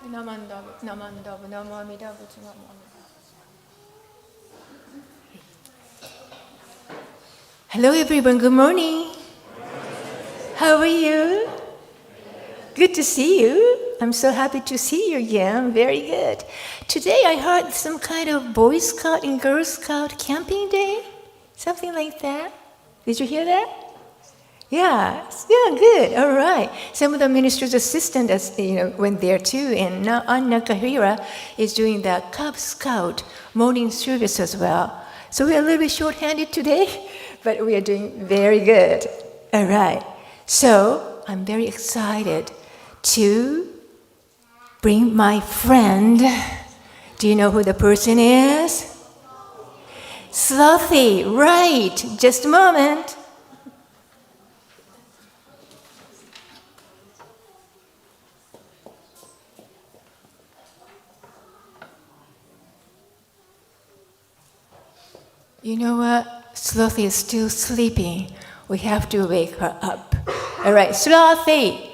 Hello everyone, good morning. How are you? Good to see you. I'm so happy to see you again. Very good. Today I heard some kind of Boy Scout and Girl Scout camping day. Something like that. Did you hear that? Yeah, good. All right. Some of the minister's assistants, went there too, and now Anna Kahira is doing the Cub Scout morning service as well. So we're a little bit short-handed today, but we are doing very good. All right. So I'm very excited to bring my friend. Do you know who the person is? Slothy, right. Just a moment. You know what? Slothy is still sleeping. We have to wake her up. All right, Slothy,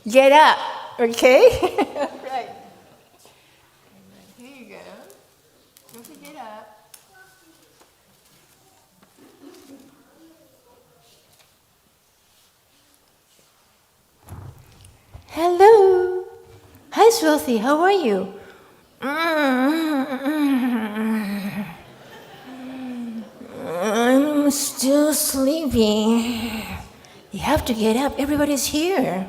get up, okay? All right. Here you go. Slothy, get up. Hello. Hi, Slothy. How are you? I'm still sleeping. You have to get up. Everybody's here.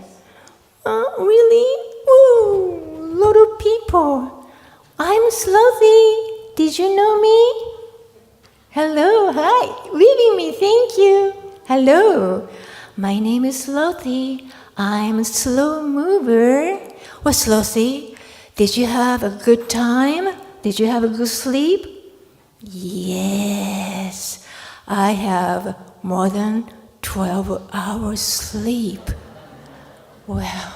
Really? Woo! Lot of people. I'm Slothy. Did you know me? Hello. Hi. Leaving me. Thank you. Hello. My name is Slothy. I'm a slow mover. Well, Slothy, did you have a good time? Did you have a good sleep? Yes, I have more than 12 hours sleep. Well,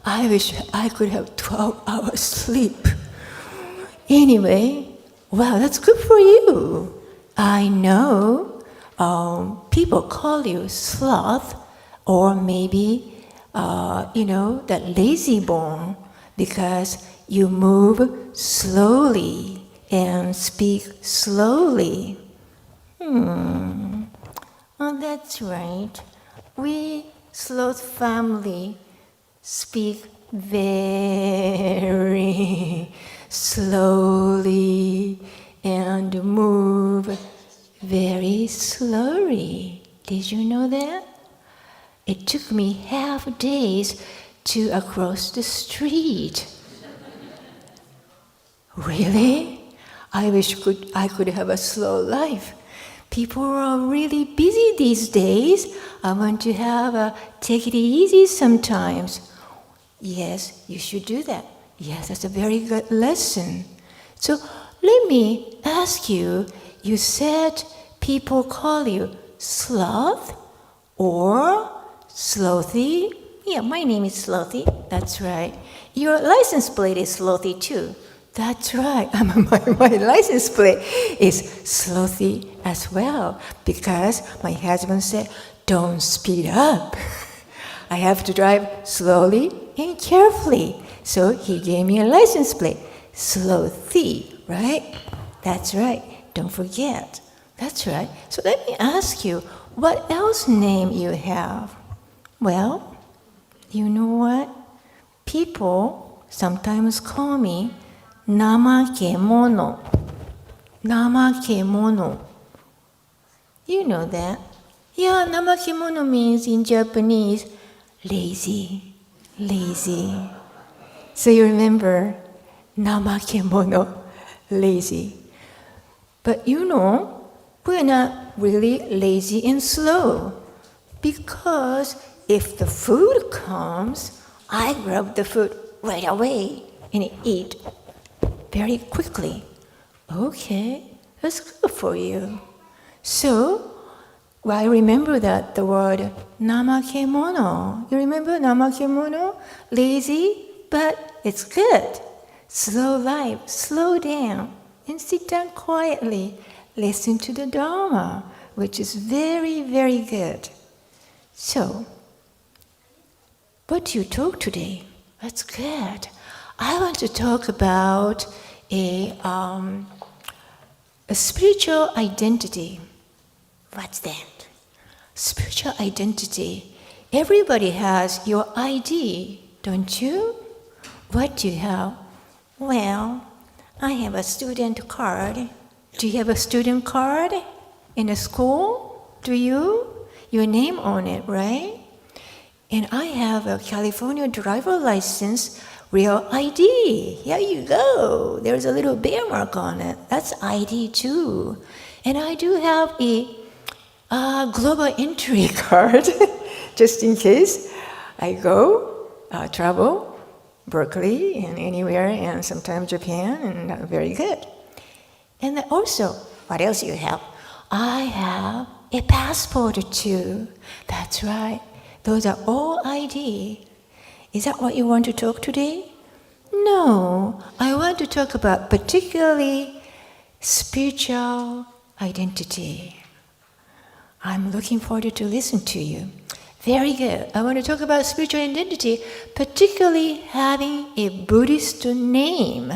I wish I could have 12 hours sleep. Anyway, wow, that's good for you. I know people call you sloth or maybe, that lazy bone because you move slowly and speak slowly. Oh, that's right. We sloth family speak very slowly and move very slowly. Did you know that? It took me half days to cross the street. Really? I wish I could have a slow life. People are really busy these days. I want to take it easy sometimes. Yes, you should do that. Yes, that's a very good lesson. So let me ask you, you said people call you sloth or slothy? Yeah, my name is Slothy. That's right. Your license plate is Slothy too. That's right. My license plate is Slothy as well because my husband said, don't speed up. I have to drive slowly and carefully. So he gave me a license plate, Slothy, right? That's right. Don't forget. That's right. So let me ask you, what else name you have? Well, you know what? People sometimes call me Namakemono. Namakemono. You know that? Yeah, namakemono means in Japanese, lazy, lazy. So you remember, namakemono, lazy. But we're not really lazy and slow. Because if the food comes, I grab the food right away and eat very quickly. Okay, that's good for you. So, I remember that the word namakemono. You remember namakemono? Lazy, but it's good. Slow life, slow down, and sit down quietly. Listen to the Dharma, which is very, very good. So, what do you talk today? That's good. I want to talk about a spiritual identity. What's that? Spiritual identity. Everybody has your ID, don't you? What do you have? Well, I have a student card. Do you have a student card in a school? Do you? Your name on it, right? And I have a California driver license, real ID. Here you go. There's a little bear mark on it. That's ID too. And I do have a global entry card, just in case I go travel. Berkeley and anywhere, and sometimes Japan, and very good. And then also, what else you have? I have a passport too. That's right. Those are all ID. Is that what you want to talk today? No, I want to talk about particularly spiritual identity. I'm looking forward to listen to you. Very good. I want to talk about spiritual identity, particularly having a Buddhist name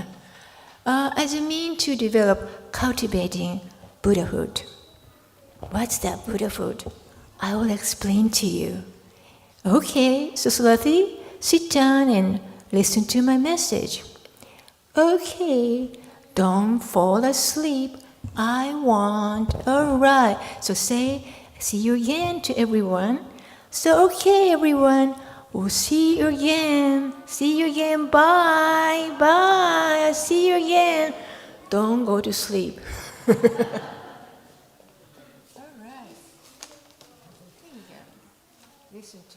as a means to develop cultivating Buddhahood. What's that Buddhahood? I will explain to you. Okay, so Swati, sit down and listen to my message. Okay, don't fall asleep. I want. All right. So say, see you again to everyone. So, okay, everyone, we'll see you again. See you again. Bye. Bye. I'll see you again. Don't go to sleep. All right. There you go. Listen to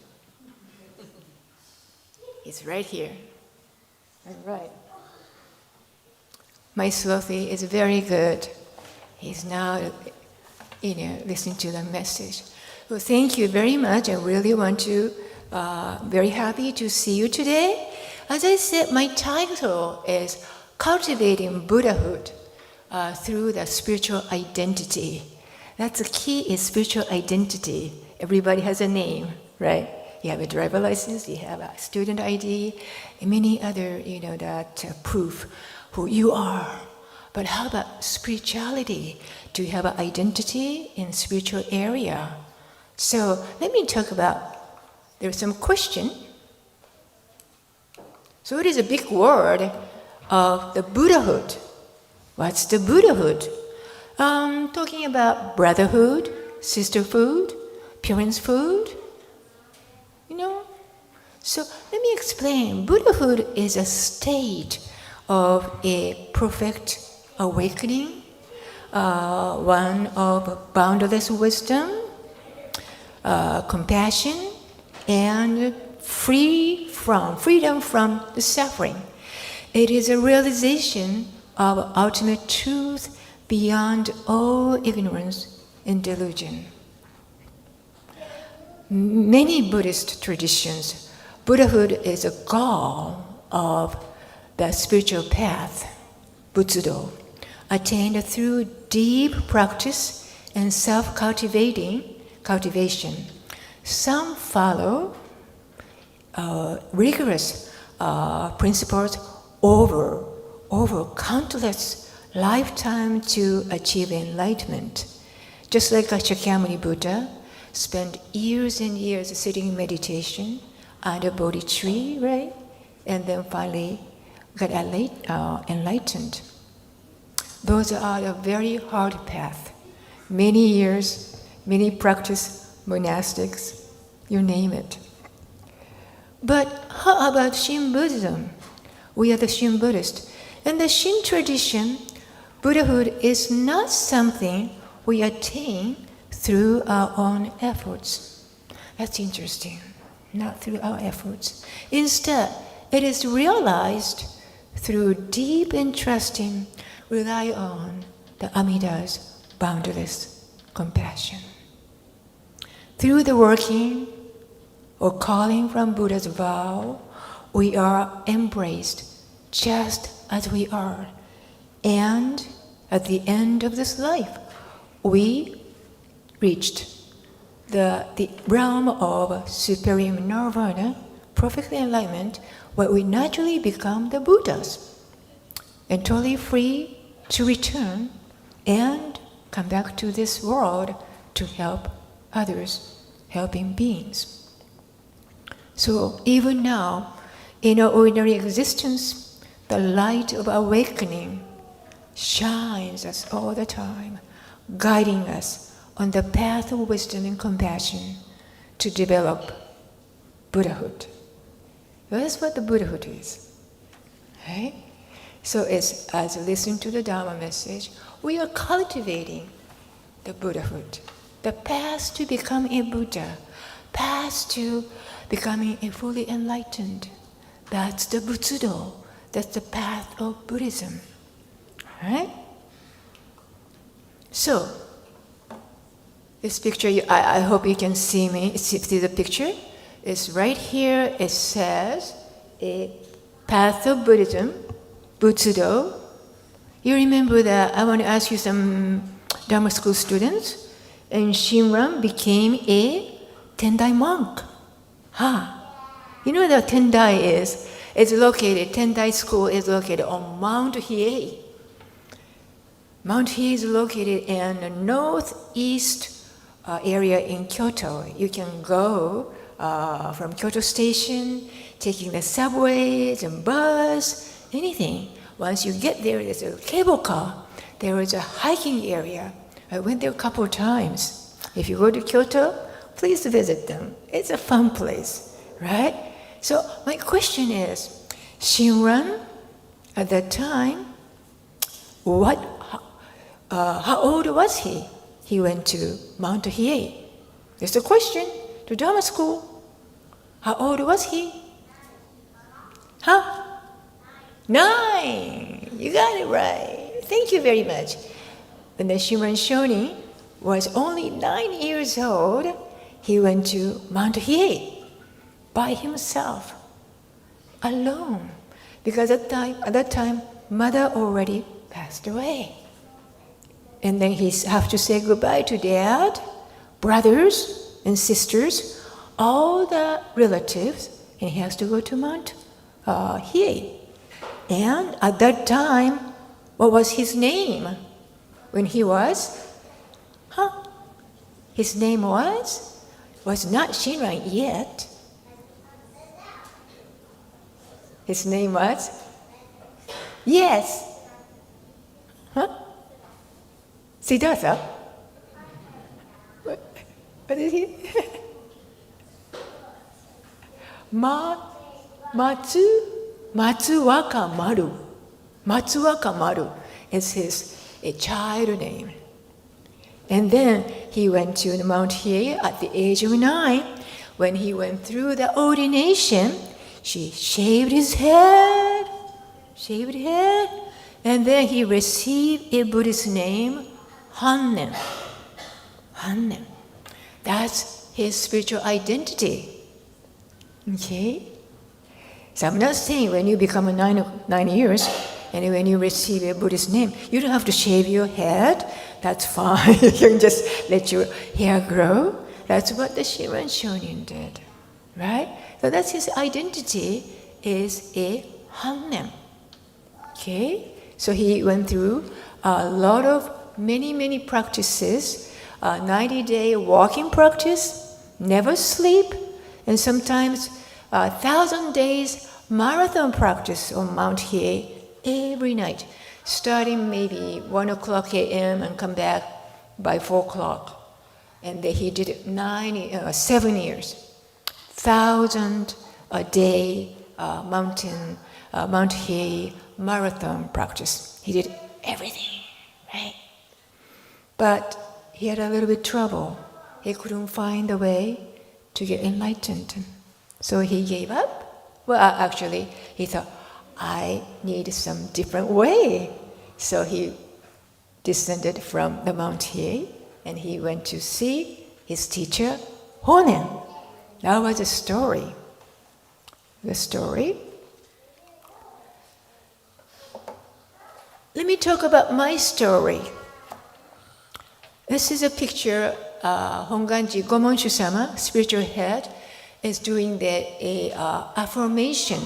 it. It's right here. All right. My Swati is very good. He's now, listening to the message. Well, thank you very much. I really want to, very happy to see you today. As I said, my title is Cultivating Buddhahood through the Spiritual Identity. That's the key, is spiritual identity. Everybody has a name, right? You have a driver license, you have a student ID, and many other, that proof who you are. But how about spirituality? Do you have an identity in spiritual area? So let me talk about, there's some question. So it is a big word of the Buddhahood. What's the Buddhahood? Talking about brotherhood, sisterhood, parenthood, So let me explain. Buddhahood is a state of a perfect awakening, one of boundless wisdom, compassion, and freedom from the suffering. It is a realization of ultimate truth beyond all ignorance and delusion. Many Buddhist traditions, Buddhahood is a goal of the spiritual path, Butsudo, attained through deep practice and cultivation. Some follow rigorous principles over countless lifetimes to achieve enlightenment. Just like Shakyamuni Buddha spent years and years sitting in meditation under Bodhi tree, right? And then finally got enlightened. Those are a very hard path. Many years, many practice, monastics, you name it. But how about Shin Buddhism? We are the Shin Buddhist. In the Shin tradition, Buddhahood is not something we attain through our own efforts. That's interesting. Not through our efforts. Instead, it is realized through deep and trusting, rely on the Amida's boundless compassion. Through the working or calling from Buddha's vow, we are embraced just as we are. And at the end of this life, we reached the realm of supreme nirvana, perfect enlightenment, where we naturally become the Buddhas and totally free to return and come back to this world to help others, helping beings. So even now, in our ordinary existence, the light of awakening shines us all the time, guiding us on the path of wisdom and compassion to develop Buddhahood. That's what the Buddhahood is. Right? So as we listen to the Dharma message, we are cultivating the Buddhahood, the path to become a Buddha, path to becoming a fully enlightened. That's the Butsudo. That's the path of Buddhism. Right? So, this picture, I hope you can see the picture. It's right here. It says, a path of Buddhism, Butsudo. You remember that I want to ask you some Dharma school students, and Shinran became a Tendai monk. You know that Tendai Tendai school is located on Mount Hiei. Mount Hiei is located in the northeast area in Kyoto. You can go from Kyoto station, taking the subways and bus, anything. Once you get there, there's a cable car. There is a hiking area. I went there a couple of times. If you go to Kyoto, please visit them. It's a fun place, right? So my question is, Shinran, at that time, how old was he? He went to Mount Hiei. There's a question to Dharma school. How old was he? 9. You got it right. Thank you very much. When the Shinran Shonin was only 9 years old, he went to Mount Hiei by himself, alone, because at that time, mother already passed away. And then he have to say goodbye to dad, brothers and sisters, all the relatives, and he has to go to Mount Hiei. And at that time, what was his name? When he was? His name was not Shinran yet. His name was? Yes. Siddhartha? What is he? Matsuwaka Maru. Matsuwaka Maru is his child name. And then he went to Mount Hiei at the age of 9. When he went through the ordination, she shaved his head, and then he received a Buddhist name, Hannen. That's his spiritual identity. Okay? So I'm not saying when you become 9 years, and when you receive a Buddhist name, you don't have to shave your head. That's fine. You can just let your hair grow. That's what the Shinran Shonin did, right? So that's his identity, is a Hannen. Okay? So he went through a lot of many practices, 90-day walking practice, never sleep, and sometimes 1,000 days marathon practice on Mount Hiei every night, starting maybe 1 o'clock a.m. and come back by 4 o'clock. And then he did it 7 years, 1,000 a day Mount Hiei marathon practice. He did everything, right? But he had a little bit trouble. He couldn't find a way to get enlightened. So he gave up. Well, actually, he thought, I need some different way. So he descended from the Mount Hiei, and he went to see his teacher, Honen. That was the story. Let me talk about my story. This is a picture, Honganji Gomonshu-sama, spiritual head, is doing the affirmation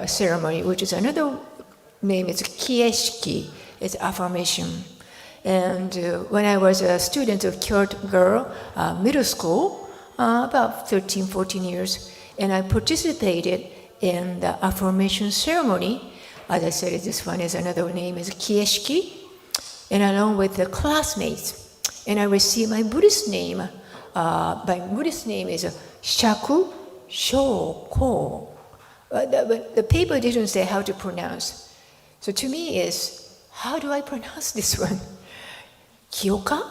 ceremony, which is another name is kieshiki, it's affirmation. And when I was a student of Kyoto Girl Middle School, about 13, 14 years, and I participated in the affirmation ceremony. As I said, this one is another name is kieshiki, and along with the classmates. And I received my Buddhist name. My Buddhist name is Shaku Shoko. But the paper didn't say how to pronounce. So to me is, how do I pronounce this one? Kyoka?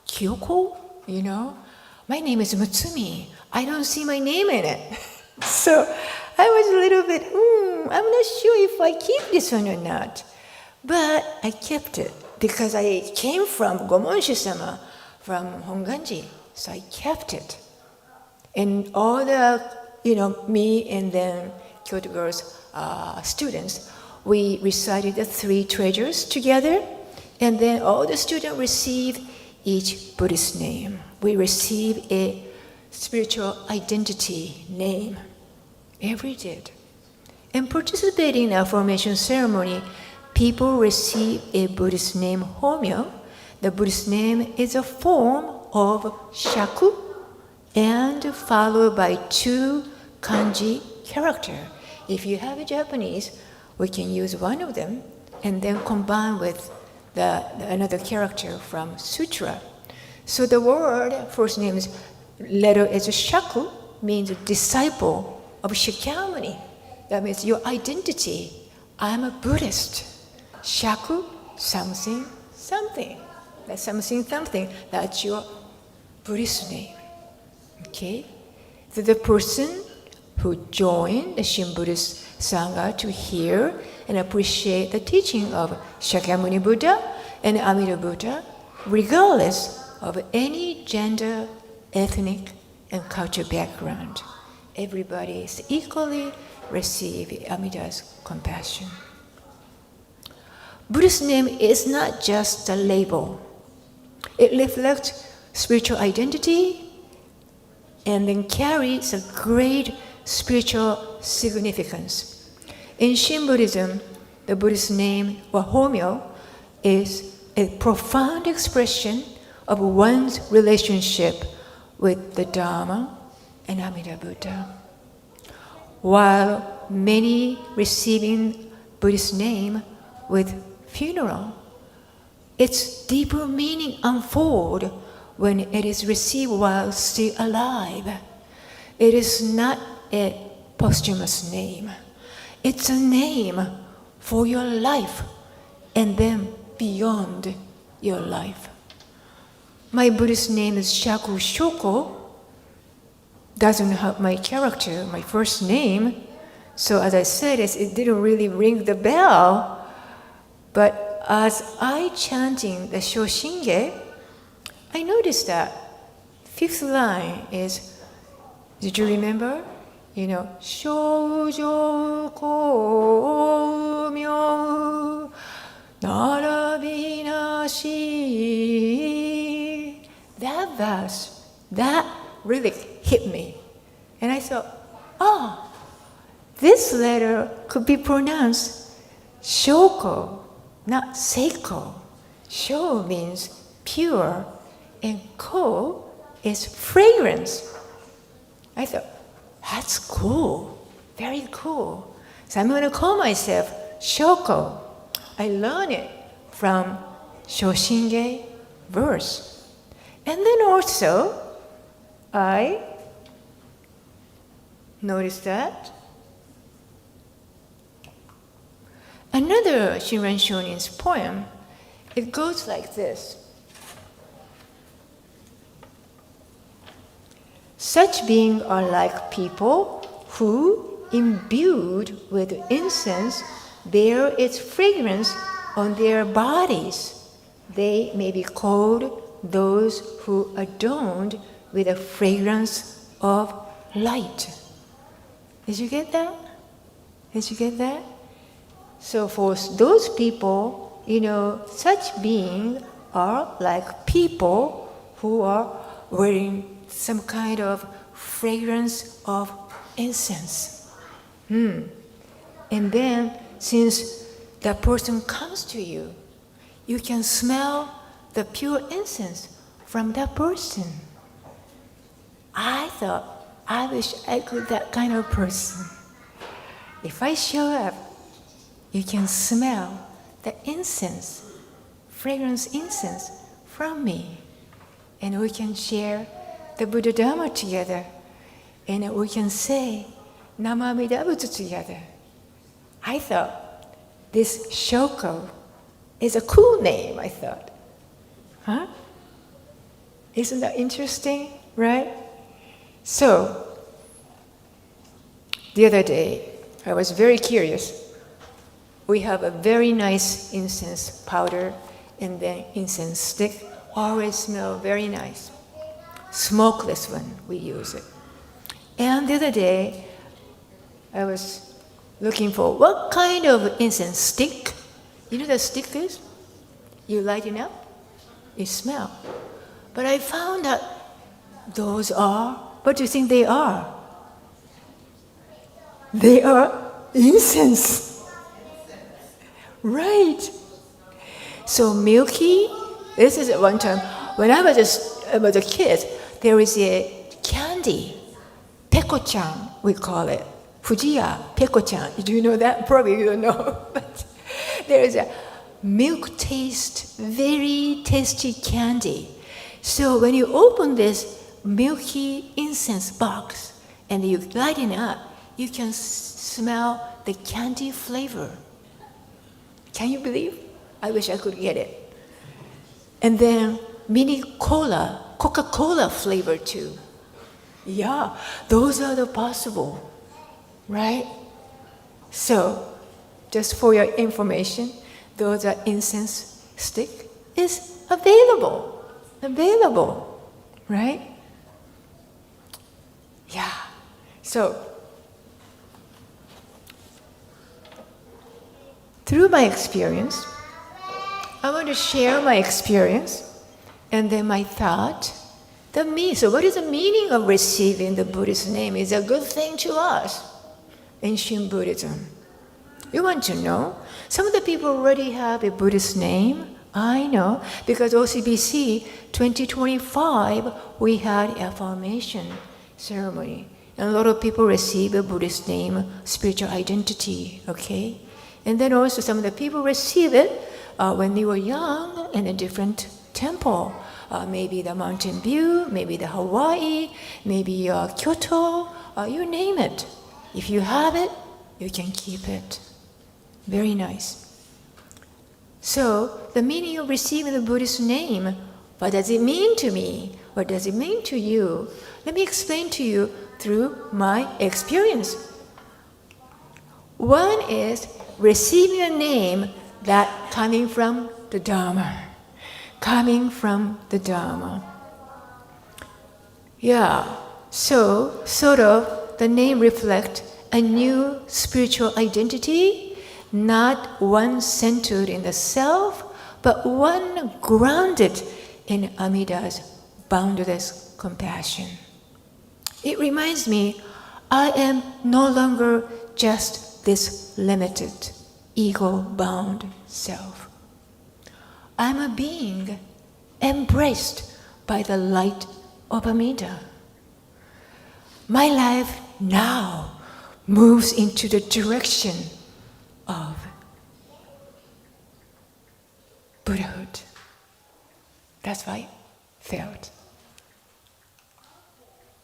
Kyoko? You know? My name is Mutsumi. I don't see my name in it. So I was a little bit, I'm not sure if I keep this one or not. But I kept it because I came from Gomonshu-sama, from Honganji. So I kept it. And all the, me and then Kyoto Girls students, we recited the 3 treasures together. And then all the students received each Buddhist name. We receive a spiritual identity name. Every did. In participating in the affirmation ceremony, people receive a Buddhist name, Homyo. The Buddhist name is a form of shaku and followed by 2 kanji characters. If you have a Japanese, we can use one of them and then combine with another character from sutra. So the word, first name is, letter is shaku, means disciple of Shakyamuni. That means your identity. I'm a Buddhist. Shaku, something, something. That's something, something. That's your Buddhist name. Okay? So the person who joined the Shin Buddhist Sangha to hear and appreciate the teaching of Shakyamuni Buddha and Amida Buddha, regardless of any gender, ethnic, and cultural background. Everybody is equally receive Amida's compassion. Buddhist name is not just a label. It reflects spiritual identity and then carries a great spiritual significance. In Shin Buddhism, the Buddhist name, or Homyo, is a profound expression of one's relationship with the Dharma and Amida Buddha. While many receiving Buddhist name with funeral, its deeper meaning unfold when it is received while still alive. It is not a posthumous name. It's a name for your life and then beyond your life. My Buddhist name is Shaku Shoko. Doesn't have my character, my first name. So as I said, it didn't really ring the bell. But as I chanting the Shoshinge, I noticed that 5th line is, did you remember? Shoujo komyo narabinashi. That verse, that really hit me. And I thought, this letter could be pronounced shoko, not seiko. Sho means pure, and ko is fragrance. I thought, that's cool, very cool. So I'm going to call myself Shoko. I learned it from Shoshinge verse. And then also, I noticed that another Shinran Shonin's poem, it goes like this. Such beings are like people who, imbued with incense, bear its fragrance on their bodies. They may be called those who adorned with the fragrance of light. Did you get that? Did you get that? So for those people, such beings are like people who are wearing some kind of fragrance of incense. And then, since that person comes to you, you can smell the pure incense from that person. I thought, I wish I could that kind of person. If I show up, you can smell the incense, fragrance incense from me. And we can share the Buddha Dharma together. And we can say Namamida Buddha together. I thought this Shoko is a cool name, I thought. Huh? Isn't that interesting, right? So, the other day, I was very curious. We have a very nice incense powder and then incense stick. Always smell very nice. Smokeless one, we use it. And the other day, I was looking for what kind of incense stick. You know what a stick is? You light it up, you smell. But I found that those are, what do you think they are? They are incense. Right. So milky, this is at one time, when I was a kid, there is a candy, Peko-chan, we call it. Fujiya, Peko-chan. Do you know that? Probably you don't know. But there is a milk taste, very tasty candy. So when you open this milky incense box and you light it up, you can smell the candy flavor. Can you believe? I wish I could get it. And then mini cola, Coca-Cola flavor too. Yeah, those are the possible, right? So, just for your information, those are incense stick is available, right? Yeah. So, through my experience, I want to share my experience and then my thought. So what is the meaning of receiving the Buddhist name? Is a good thing to us, ancient Buddhism. You want to know? Some of the people already have a Buddhist name. I know, because OCBC 2025, we had affirmation ceremony. And a lot of people receive a Buddhist name, spiritual identity, okay? And then also some of the people receive it when they were young in a different temple. Maybe the Mountain View, maybe the Hawaii, maybe Kyoto, you name it. If you have it, you can keep it. Very nice. So, the meaning of receiving the Buddhist name, what does it mean to me? What does it mean to you? Let me explain to you through my experience. One is receiving a name that coming from the Dharma. Coming from the Dharma. Yeah, so sort of the name reflects a new spiritual identity, not one centered in the self, but one grounded in Amida's boundless compassion. It reminds me, I am no longer just this limited, ego-bound self. I'm a being embraced by the light of Amida. My life now moves into the direction of Buddhahood. That's how I felt.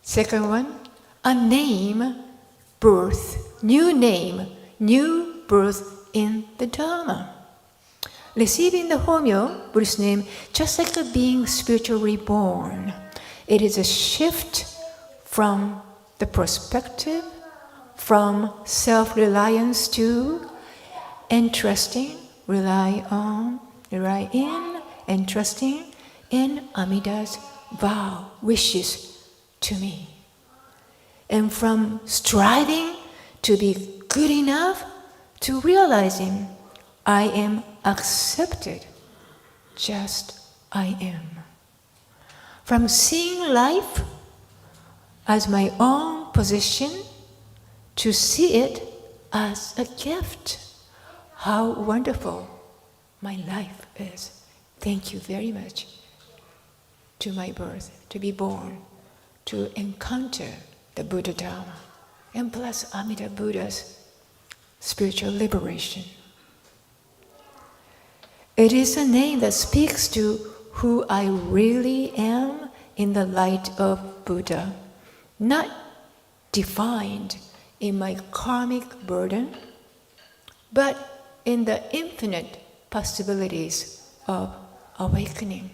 Second one, a name, birth, new birth in the Dharma. Receiving the Homyo, Buddhist name, just like a being spiritually reborn, it is a shift from the perspective, from self-reliance to entrusting, rely in, and trusting in Amida's vow, wishes to me. And from striving to be good enough to realizing I am accepted, just I am. From seeing life as my own position to see it as a gift. How wonderful my life is. Thank you very much to my birth, to be born, to encounter the Buddha Dharma, and plus Amida Buddha's spiritual liberation. It is a name that speaks to who I really am in the light of Buddha, not defined in my karmic burden, but in the infinite possibilities of awakening.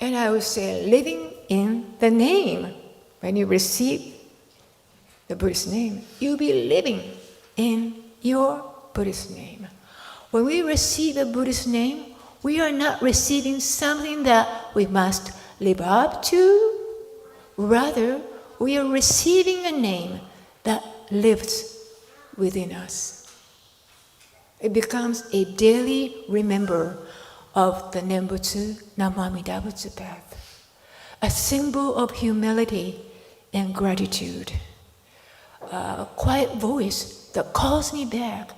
And I would say, living in the name. When you receive the Buddhist name, you'll be living in your Buddhist name. When we receive a Buddhist name, we are not receiving something that we must live up to. Rather, we are receiving a name that lives within us. It becomes a daily remember of the Nembutsu Namamida Butsu path, a symbol of humility and gratitude, a quiet voice that calls me back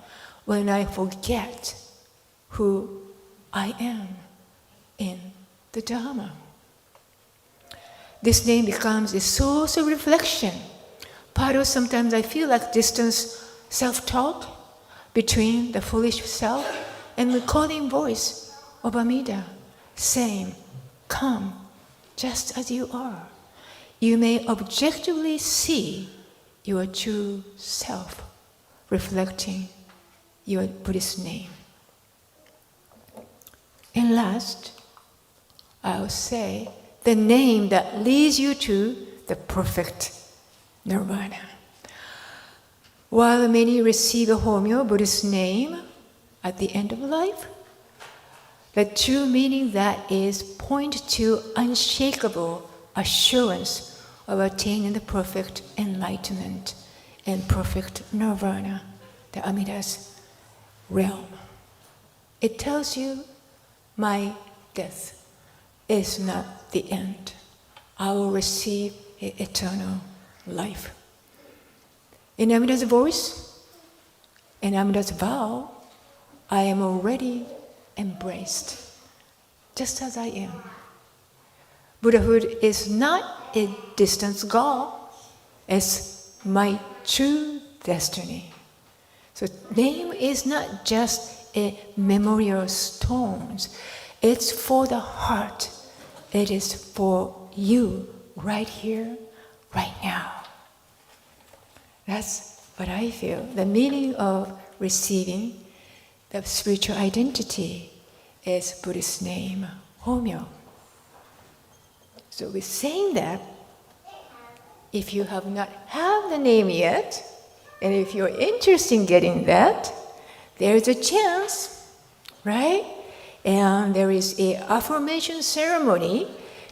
when I forget who I am in the Dharma. This name becomes a source of reflection. Part of sometimes I feel like distance self-talk between the foolish self and the calling voice of Amida, saying, "Come, just as you are. You may objectively see your true self, reflecting your Buddhist name." And last, I'll say the name that leads you to the perfect nirvana. While many receive a Homyo Buddhist name at the end of life, the true meaning that is point to unshakable assurance of attaining the perfect enlightenment and perfect nirvana, the Amida's realm. It tells you, my death is not the end. I will receive eternal life. In Amida's voice, in Amida's vow, I am already embraced, just as I am. Buddhahood is not a distant goal, it's my true destiny. So name is not just a memorial stones, it's for the heart. It is for you right here, right now. That's what I feel. The meaning of receiving the spiritual identity is Buddhist name, Homyo. So with saying that, if you have not had the name yet, and if you're interested in getting that, there's a chance, right? And there is an affirmation ceremony.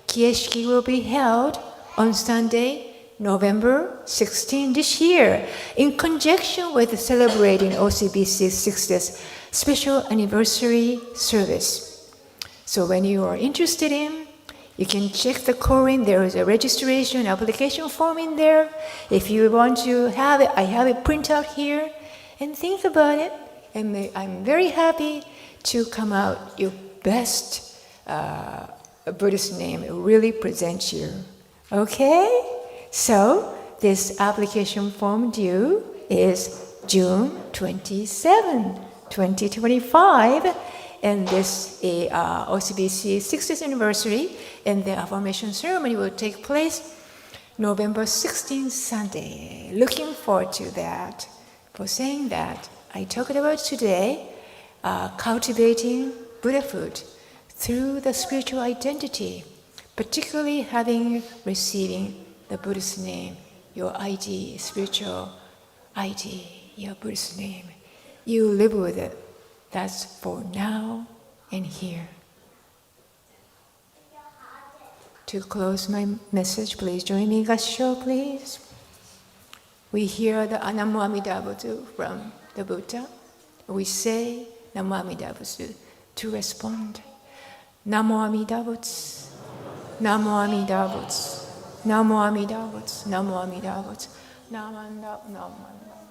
Kieshiki will be held on Sunday, November 16 this year, in conjunction with celebrating OCBC's 60th special anniversary service. So when you are interested in, you can check the Korin. There is a registration application form in there. If you want to have it, I have it printed out here. And think about it. And I'm very happy to come out your best Buddhist name. It really presents you. Okay? So this application form due is June 27, 2025. And this OCBC 60th anniversary, and the affirmation ceremony will take place November 16th, Sunday. Looking forward to that. For saying that, I talked about today cultivating Buddhahood through the spiritual identity, particularly receiving the Buddhist name, your ID, spiritual ID, your Buddhist name. You live with it. That's for now and here. To close my message, please join me, Gassho, please. We hear the Namo Amida Butsu from the Buddha. We say Namo Amida Butsu to respond. Namo Amida Butsu, Namo Amida Butsu, Namo Amida Butsu, Namo Amida Butsu. Namanda, namanda.